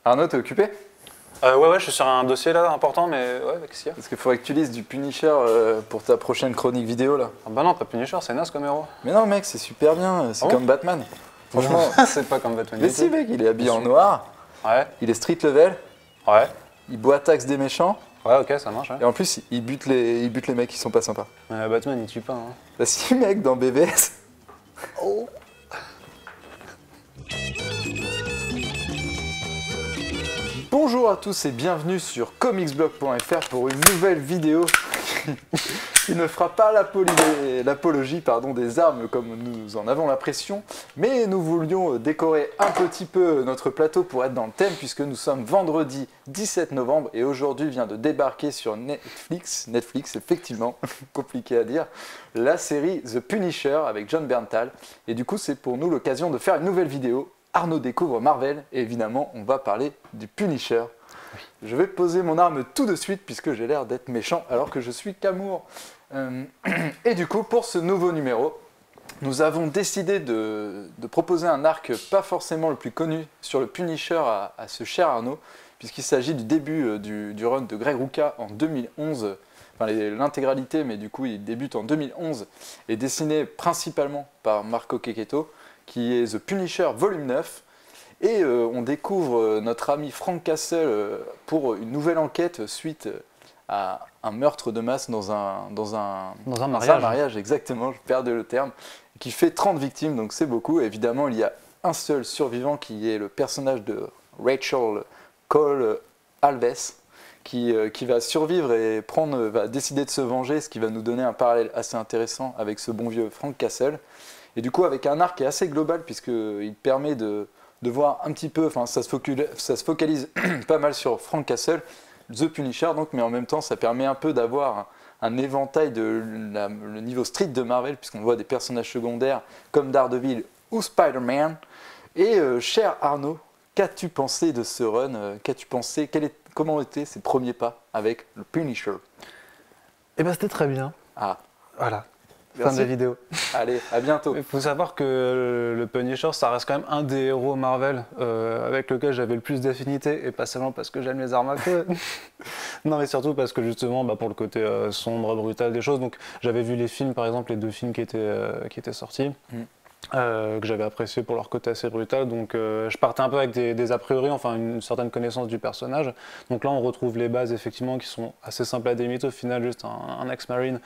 Arnaud, t'es occupé? Ouais, je suis sur un dossier là important, mais ouais, qu'est-ce qu'il y a? Parce qu'il faudrait que tu lises du Punisher pour ta prochaine chronique vidéo là. Ah bah non, pas Punisher, c'est naze comme héros. Mais non mec, c'est super bien, c'est Ah bon comme Batman. Franchement, c'est pas comme Batman. mais du si tout. mec, il est habillé en noir, Ouais, il est street level, ouais, il boit taxe des méchants, ouais, ok, ça marche. Ouais. et en plus il bute les mecs qui sont pas sympas. Batman, il tue pas. Hein. Bah si mec, dans BVS. Oh. Bonjour à tous et bienvenue sur comicsblog.fr pour une nouvelle vidéo qui ne fera pas l'apologie des armes comme nous en avons l'impression, mais nous voulions décorer un petit peu notre plateau pour être dans le thème puisque nous sommes vendredi 17 novembre et aujourd'hui vient de débarquer sur Netflix effectivement, compliqué à dire, la série The Punisher avec Jon Bernthal et du coup c'est pour nous l'occasion de faire une nouvelle vidéo. Arnaud découvre Marvel et évidemment on va parler du Punisher. Je vais poser mon arme tout de suite puisque j'ai l'air d'être méchant alors que je suis qu'amour. Et du coup pour ce nouveau numéro, nous avons décidé de proposer un arc pas forcément le plus connu sur le Punisher à ce cher Arnaud puisqu'il s'agit du début du run de Greg Rucka en 2011. Enfin l'intégralité mais du coup il débute en 2011 et dessiné principalement par Marco Checchetto qui est The Punisher Volume 9. Et on découvre notre ami Frank Castle pour une nouvelle enquête suite à un meurtre de masse dans un mariage, exactement, je perdais le terme, qui fait 30 victimes, donc c'est beaucoup. Évidemment, il y a un seul survivant qui est le personnage de Rachel Cole Alves, qui va survivre et va décider de se venger, ce qui va nous donner un parallèle assez intéressant avec ce bon vieux Frank Castle. Et du coup, avec un arc qui est assez global, puisqu'il permet de voir un petit peu, enfin ça se focalise pas mal sur Frank Castle, The Punisher, donc, mais en même temps ça permet un peu d'avoir un éventail le niveau street de Marvel, puisqu'on voit des personnages secondaires comme Daredevil ou Spider-Man. Et cher Arnaud, qu'as-tu pensé de ce run? Qu'as-tu pensé? Comment étaient ses premiers pas avec le Punisher? Eh ben c'était très bien. Ah, Voilà. merci. Fin de la vidéo. Allez, à bientôt. Il faut savoir que le Punisher, ça reste quand même un des héros Marvel avec lequel j'avais le plus d'affinité, et pas seulement parce que j'aime les armes à feu. Non, mais surtout parce que justement, pour le côté sombre, brutal des choses. Donc, j'avais vu les films, par exemple, les deux films qui étaient sortis. Que j'avais apprécié pour leur côté assez brutal, donc je partais un peu avec des a priori, enfin une certaine connaissance du personnage. Donc là on retrouve les bases effectivement qui sont assez simples à délimiter, au final juste un ex-marine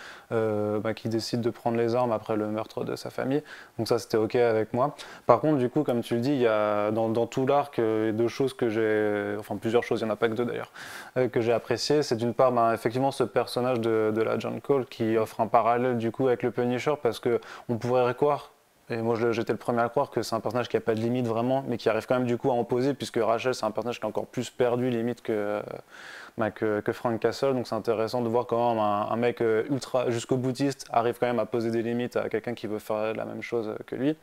qui décide de prendre les armes après le meurtre de sa famille, donc ça c'était ok avec moi. Par contre du coup comme tu le dis, il y a dans tout l'arc deux choses que j'ai, enfin plusieurs choses, il n'y en a pas que deux d'ailleurs, que j'ai apprécié. C'est d'une part effectivement ce personnage de la John Cole qui offre un parallèle du coup avec le Punisher, parce que on pourrait croire, et moi j'étais le premier à croire, que c'est un personnage qui n'a pas de limite vraiment, mais qui arrive quand même du coup à en poser, puisque Rachel c'est un personnage qui est encore plus perdu limite que Frank Castle, donc c'est intéressant de voir comment un mec ultra jusqu'au boutiste arrive quand même à poser des limites à quelqu'un qui veut faire la même chose que lui.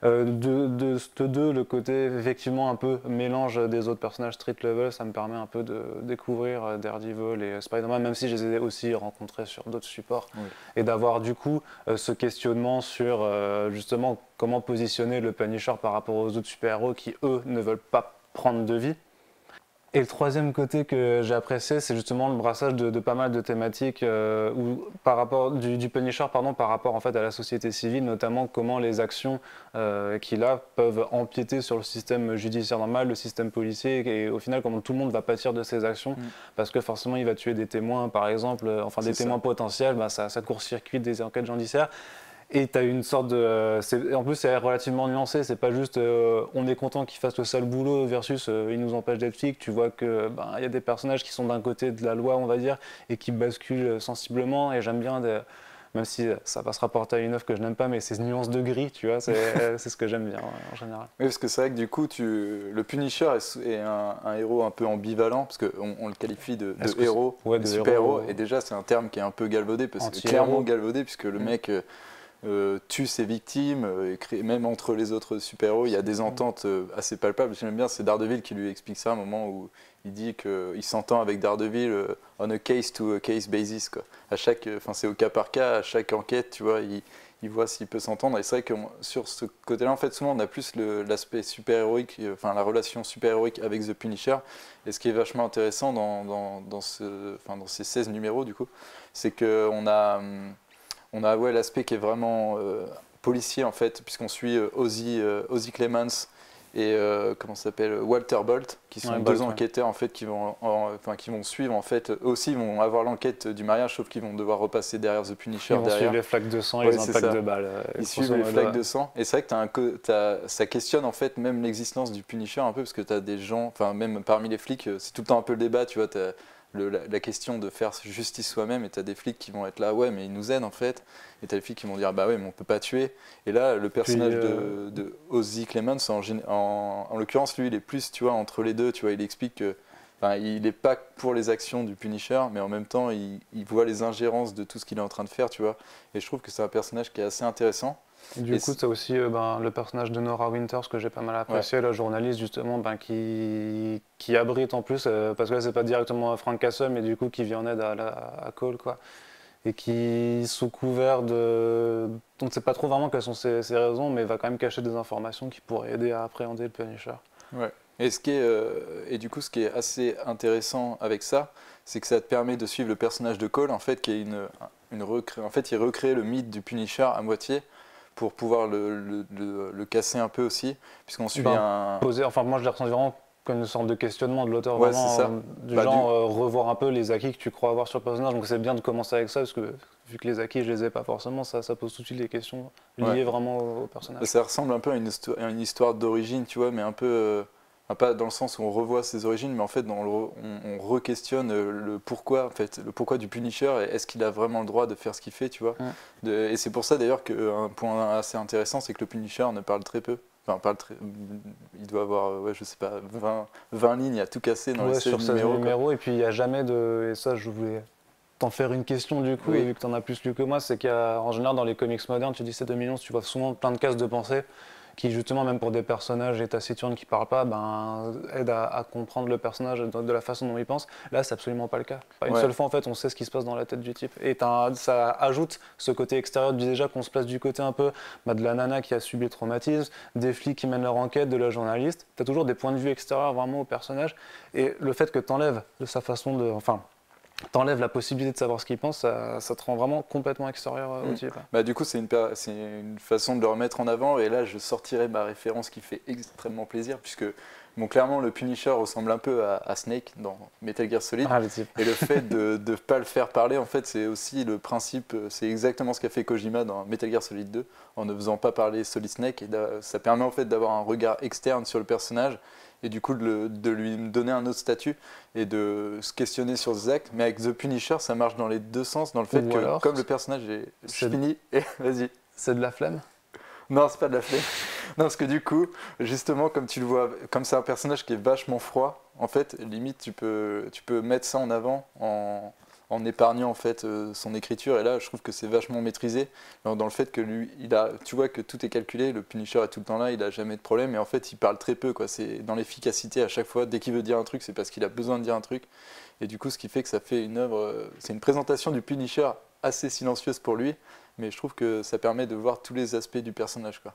De ce deux, le côté effectivement un peu mélange des autres personnages street level, ça me permet un peu de découvrir Daredevil et Spider-Man, même si je les ai aussi rencontrés sur d'autres supports, oui. Et d'avoir du coup ce questionnement sur justement comment positionner le Punisher par rapport aux autres super-héros qui eux ne veulent pas prendre de vie. Et le troisième côté que j'ai apprécié, c'est justement le brassage de pas mal de thématiques par rapport du Punisher, par rapport en fait à la société civile, notamment comment les actions qu'il a peuvent empiéter sur le système judiciaire normal, le système policier, et au final comment tout le monde va pâtir de ses actions, parce que forcément il va tuer des témoins par exemple, enfin des témoins potentiels, ça court-circuite des enquêtes judiciaires. Et tu as une sorte de... en plus, c'est relativement nuancé. C'est pas juste on est content qu'il fasse le sale boulot versus il nous empêche d'être flics. Tu vois que y a des personnages qui sont d'un côté de la loi, on va dire, et qui basculent sensiblement. Et j'aime bien, même si ça va se rapporter à une œuvre que je n'aime pas, mais ces nuances de gris, tu vois, c'est ce que j'aime bien en général. Oui, parce que c'est vrai que du coup, le Punisher est un héros un peu ambivalent, parce qu'on le qualifie de héros, de super-héros. Et déjà, c'est un terme qui est un peu galvaudé, parce que clairement galvaudé, puisque le mec... tue ses victimes, même entre les autres super-héros, il y a des ententes assez palpables. J'aime bien, c'est Daredevil qui lui explique ça à un moment où il dit qu'il s'entend avec Daredevil on a case-to-case basis, quoi. C'est au cas par cas, à chaque enquête, tu vois, il voit s'il peut s'entendre. Et c'est vrai que sur ce côté-là, en fait, souvent on a plus l'aspect super-héroïque, enfin la relation super-héroïque avec The Punisher. Et ce qui est vachement intéressant dans ces 16 numéros, du coup, c'est qu'on a ouais, l'aspect qui est vraiment policier, en fait, puisqu'on suit Ozzy Clemens et comment ça s'appelle, Walter Bolt, qui sont deux enquêteurs en fait qui vont suivre en fait, eux aussi ils vont avoir l'enquête du mariage, sauf qu'ils vont devoir repasser derrière The Punisher. Ils vont suivre les flaques de sang et les impacts de balles. Ils suivent les flaques de sang, et c'est vrai que ça questionne en fait même l'existence du Punisher un peu, parce que tu as des gens, enfin même parmi les flics, c'est tout le temps un peu le débat, tu vois, t'as la question de faire justice soi-même, et tu as des flics qui vont être là, ouais mais ils nous aident en fait, et tu as des flics qui vont dire bah ouais mais on peut pas tuer. Et là le personnage de Ozzy Clemens en l'occurrence, lui il est plus, tu vois, entre les deux, tu vois, il explique que il n'est pas pour les actions du Punisher, mais en même temps il voit les ingérences de tout ce qu'il est en train de faire, tu vois, et je trouve que c'est un personnage qui est assez intéressant. Et du coup, tu as aussi le personnage de Nora Winters que j'ai pas mal apprécié, la journaliste justement, qui abrite en plus, parce que là c'est pas directement Frank Castle, mais du coup qui vient en aide à Cole, quoi. Et qui, sous couvert de... On ne sait pas trop vraiment quelles sont ses raisons, mais va quand même cacher des informations qui pourraient aider à appréhender le Punisher. Ouais. Et du coup, ce qui est assez intéressant avec ça, c'est que ça te permet de suivre le personnage de Cole, en fait, qui est en fait, il recrée le mythe du Punisher à moitié, pour pouvoir le casser un peu aussi, puisqu'on suit Enfin, moi je l'ai ressenti vraiment comme une sorte de questionnement de l'auteur, ouais, vraiment revoir un peu les acquis que tu crois avoir sur le personnage. Donc c'est bien de commencer avec ça, parce que vu que les acquis je les ai pas forcément, ça pose tout de suite les questions liées vraiment au personnage. Ça ressemble un peu à une histoire d'origine, tu vois, mais un peu pas dans le sens où on revoit ses origines, mais en fait on re-questionne le pourquoi, en fait, le pourquoi du Punisher, et est-ce qu'il a vraiment le droit de faire ce qu'il fait, tu vois. Et c'est pour ça d'ailleurs qu'un point assez intéressant, c'est que le Punisher ne parle très peu. Enfin, il doit avoir, je sais pas, 20 lignes à tout casser dans les 16 numéros. Et puis il n'y a jamais de... Et ça, je voulais t'en faire une question du coup, vu que tu en as plus lu que moi, c'est qu'en général dans les comics modernes, tu dis c'est 2 millions, tu vois souvent plein de cases de pensée qui justement, même pour des personnages et taciturnes qui ne parlent pas, aident à comprendre le personnage de la façon dont il pense. Là, c'est absolument pas le cas. Une seule fois, en fait, on sait ce qui se passe dans la tête du type. Et ça ajoute ce côté extérieur, déjà qu'on se place du côté un peu de la nana qui a subi le traumatisme, des flics qui mènent leur enquête, de la journaliste. Tu as toujours des points de vue extérieurs vraiment au personnage. Et le fait que tu enlèves de sa façon de... T'enlèves la possibilité de savoir ce qu'il pense, ça te rend vraiment complètement extérieur au type. Du coup, c'est une façon de le remettre en avant, et là, je sortirai ma référence qui fait extrêmement plaisir, puisque clairement, le Punisher ressemble un peu à Snake dans Metal Gear Solid, et le fait de ne pas le faire parler, en fait, c'est aussi le principe, c'est exactement ce qu'a fait Kojima dans Metal Gear Solid 2, en ne faisant pas parler Solid Snake, et ça permet en fait d'avoir un regard externe sur le personnage, et du coup de lui donner un autre statut et de se questionner sur ses actes. Mais avec The Punisher, ça marche dans les deux sens, dans le fait que comme le personnage est fini, et vas-y. C'est de la flemme? Non, c'est pas de la flemme. Non, parce que du coup, justement, comme tu le vois, comme c'est un personnage qui est vachement froid, en fait, limite, tu peux mettre ça en avant en épargnant en fait son écriture, et là je trouve que c'est vachement maîtrisé dans le fait que lui, tu vois que tout est calculé, le Punisher est tout le temps là, il a jamais de problème, et en fait il parle très peu, quoi. C'est dans l'efficacité à chaque fois, dès qu'il veut dire un truc, c'est parce qu'il a besoin de dire un truc, et du coup ce qui fait que ça fait une œuvre, c'est une présentation du Punisher assez silencieuse pour lui, mais je trouve que ça permet de voir tous les aspects du personnage, quoi.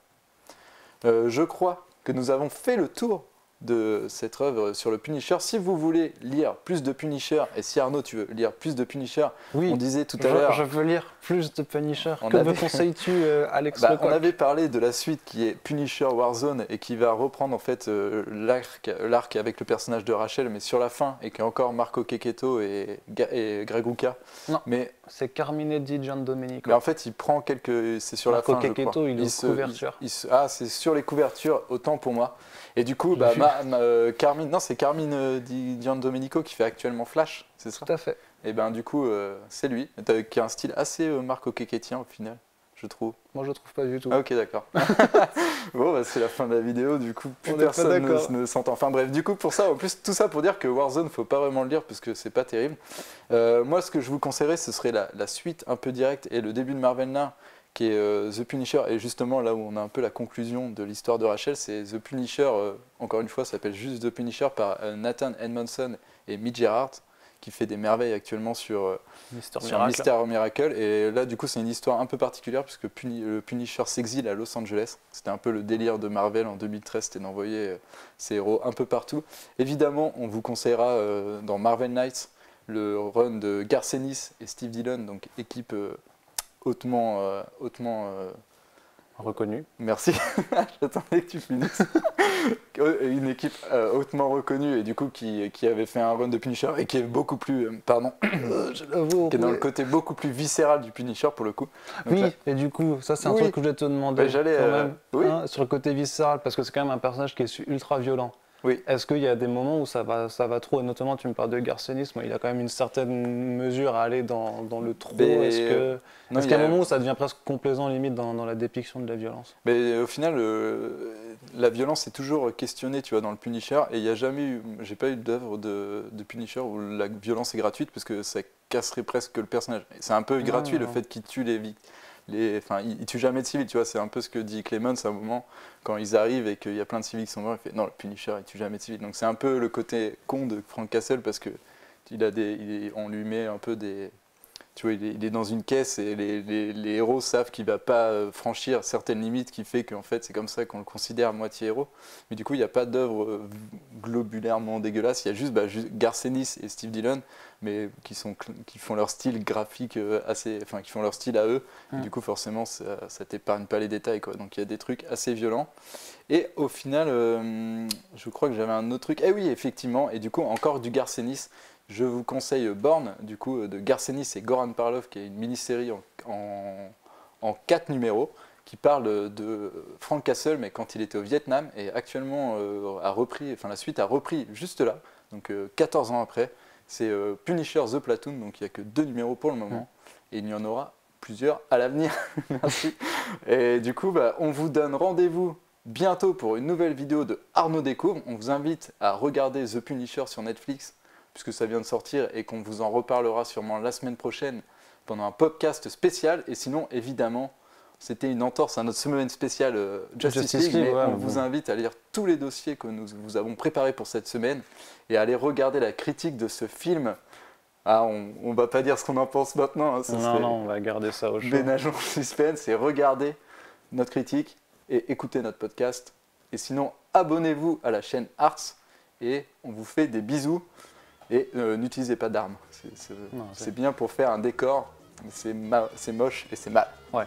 Je crois que nous avons fait le tour de cette œuvre sur le Punisher. Si vous voulez lire plus de Punisher, et si Arnaud tu veux lire plus de Punisher, on disait tout à l'heure... Je veux lire plus de Punisher. Que me conseilles-tu, Alex Lecoq ? On avait parlé de la suite qui est Punisher Warzone, et qui va reprendre en fait l'arc avec le personnage de Rachel, mais sur la fin, et qui est encore Marco Checchetto et Greg Rucka. Non, mais c'est Carmine Di Giandomenico. Mais en fait il prend quelques... C'est sur Marco la fin, Checchetto, il est aux couvertures. C'est sur les couvertures, autant pour moi. Et du coup, c'est Carmine Di Giandomenico qui fait actuellement Flash, c'est ça ? Tout à fait. Et du coup, c'est lui, qui a un style assez Marco Checchetien au final, je trouve. Moi, je trouve pas du tout. Ah, ok, d'accord. Bon, c'est la fin de la vidéo, du coup, plus personne ne s'entend. Enfin bref, du coup, pour ça, en plus, tout ça pour dire que Warzone, faut pas vraiment le lire parce que c'est pas terrible. Moi, ce que je vous conseillerais, ce serait la suite un peu directe et le début de Marvel Now, qui est The Punisher, et justement là où on a un peu la conclusion de l'histoire de Rachel, c'est The Punisher, encore une fois, ça s'appelle juste The Punisher par Nathan Edmondson et Mitch Gerhardt, qui fait des merveilles actuellement sur Mister sur Miracle. Mister Miracle. Et là, du coup, c'est une histoire un peu particulière puisque le Punisher s'exile à Los Angeles. C'était un peu le délire de Marvel en 2013, c'était d'envoyer ses héros un peu partout. Évidemment, on vous conseillera dans Marvel Knights le run de Garth Ennis et Steve Dillon, donc équipe hautement Reconnu. merci. J'attendais que tu finisses. Une équipe hautement reconnue et du coup qui avait fait un run de Punisher et qui est beaucoup plus pardon Je l'avoue. qui est dans le côté beaucoup plus viscéral du Punisher pour le coup. Donc Oui, là, et du coup, ça c'est un Oui. truc que je voulais te demander Bah, j'allais, quand même, oui. hein, sur le côté viscéral, parce que c'est quand même un personnage qui est ultra violent. Oui. Est-ce qu'il y a des moments où ça va trop, et notamment tu me parles de Garth Ennis, moi, il a quand même une certaine mesure à aller dans le trop. Mais- Est-ce qu'il y a un moment où ça devient presque complaisant limite dans la dépiction de la violence? Mais au final, la violence est toujours questionnée, tu vois, dans le Punisher. Et il n'y a jamais eu, j'ai pas eu d'œuvre de Punisher où la violence est gratuite parce que ça casserait presque le personnage. Et c'est un peu gratuit le non. fait qu'il tue enfin, il tue jamais de civils, tu vois. C'est un peu ce que dit Clemens à un moment quand ils arrivent et qu'il y a plein de civils qui sont morts. Il fait non, le Punisher il tue jamais de civils. Donc c'est un peu le côté con de Frank Castle parce que on lui met un peu des. Tu vois, il est dans une caisse et les héros savent qu'il ne va pas franchir certaines limites qui fait qu'en fait c'est comme ça qu'on le considère à moitié héros. Mais du coup, il n'y a pas d'œuvre globulairement dégueulasse. Il y a juste Garth Ennis et Steve Dillon, mais qui font leur style graphique enfin qui font leur style à eux. Et du coup, forcément, ça t'épargne pas les détails, quoi. Donc il y a des trucs assez violents. Et au final, je crois que j'avais un autre truc. Eh oui, effectivement. Et du coup, encore du Garth Ennis. Je vous conseille Born, du coup, de Garth Ennis et Goran Parlov, qui est une mini-série en 4 numéros, qui parle de Frank Castle, mais quand il était au Vietnam, et actuellement la suite a repris juste là, donc 14 ans après. C'est Punisher The Platoon, donc il n'y a que 2 numéros pour le moment, et il y en aura plusieurs à l'avenir. Merci. Et du coup, on vous donne rendez-vous bientôt pour une nouvelle vidéo de Arnaud Découvre. On vous invite à regarder The Punisher sur Netflix, puisque ça vient de sortir et qu'on vous en reparlera sûrement la semaine prochaine pendant un podcast spécial. Et sinon, évidemment, c'était une entorse à notre semaine spéciale Justice League, mais ouais, on vous invite à lire tous les dossiers que nous vous avons préparés pour cette semaine et à aller regarder la critique de ce film. Ah, on va pas dire ce qu'on en pense maintenant. Hein, Non, on va garder ça au chaud. Ménageons le suspense et regardez notre critique et écoutez notre podcast. Et sinon, abonnez-vous à la chaîne Arts et on vous fait des bisous. Et n'utilisez pas d'armes. C'est bien pour faire un décor, mais c'est moche et c'est mal. Ouais.